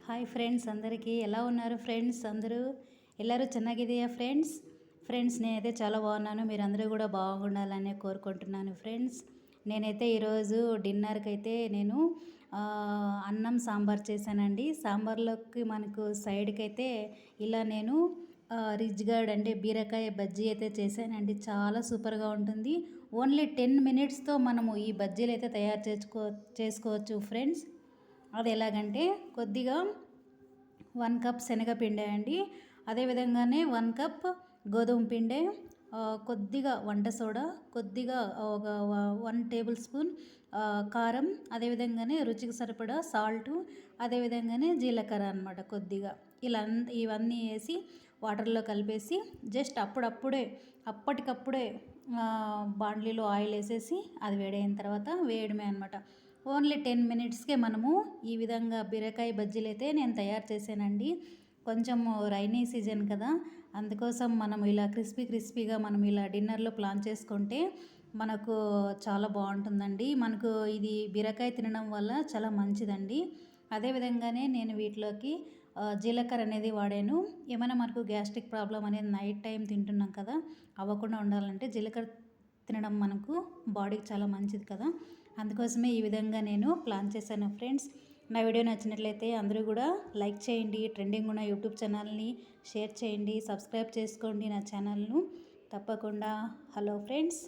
Hi friends, అందరికీ ఎలా ఉన్నారు ఫ్రెండ్స్? ಎಲ್ಲರೂ ಚೆನ್ನಾಗಿದೆయా ఫ్రెండ్స్? నేనైతే చాలా బాగున్నాను. మీరందరూ కూడా బాగుండాలని కోరుకుంటున్నాను ఫ్రెండ్స్. నేనైతే ఈరోజు డిన్నర్కి అయితే నేను అన్నం సాంబార్ చేశానండి. సాంబార్లోకి మనకు సైడ్కి అయితే ఇలా నేను రిచ్ గార్డ్ అంటే బీరకాయ బజ్జీ అయితే చేశానండి. చాలా సూపర్గా ఉంటుంది. ఓన్లీ 10 మినిట్స్తో మనము ఈ బజ్జీలు అయితే తయారు చేసుకోవచ్చు ఫ్రెండ్స్. అది ఎలాగంటే కొద్దిగా 1 కప్ శనగపిండి అండి, అదేవిధంగానే 1 కప్ గోధుమ పిండి, కొద్దిగా వంట సోడా, కొద్దిగా ఒక 1 టేబుల్ స్పూన్ కారం, అదేవిధంగానే రుచికి సరిపడా సాల్టు, అదేవిధంగానే జీలకర్ర అనమాట కొద్దిగా. ఇలా ఇవన్నీ వేసి వాటర్లో కలిపేసి జస్ట్ అప్పటికప్పుడే బాండ్లీలో ఆయిల్ వేసేసి అది వేడైన తర్వాత వేయడమే అనమాట. ఓన్లీ 10 మినిట్స్కే మనము ఈ విధంగా బీరకాయ బజ్జీలు అయితే నేను తయారు చేశానండి. కొంచెం రైనీ సీజన్ కదా, అందుకోసం మనం ఇలా క్రిస్పీగా మనం ఇలా డిన్నర్లో ప్లాన్ చేసుకుంటే మనకు చాలా బాగుంటుందండి. మనకు ఇది బీరకాయ తినడం వల్ల చాలా మంచిదండి. అదేవిధంగానే నేను వీటిలోకి జీలకర్ర అనేది వాడాను. ఏమైనా మనకు గ్యాస్ట్రిక్ ప్రాబ్లం అనేది నైట్ టైం తింటున్నాం కదా, అవ్వకుండా ఉండాలంటే జీలకర్ర తినడం మనకు బాడీకి చాలా మంచిది కదా, అందుకోసమే ఈ విధంగా నేను ప్లాన్ చేశాను ఫ్రెండ్స్. నా వీడియో నచ్చినట్లయితే అందరూ కూడా లైక్ చేయండి, ట్రెండింగ్ ఉన్న యూట్యూబ్ ఛానల్ని షేర్ చేయండి, సబ్స్క్రైబ్ చేసుకోండి నా ఛానల్ను తప్పకుండా. Hello friends.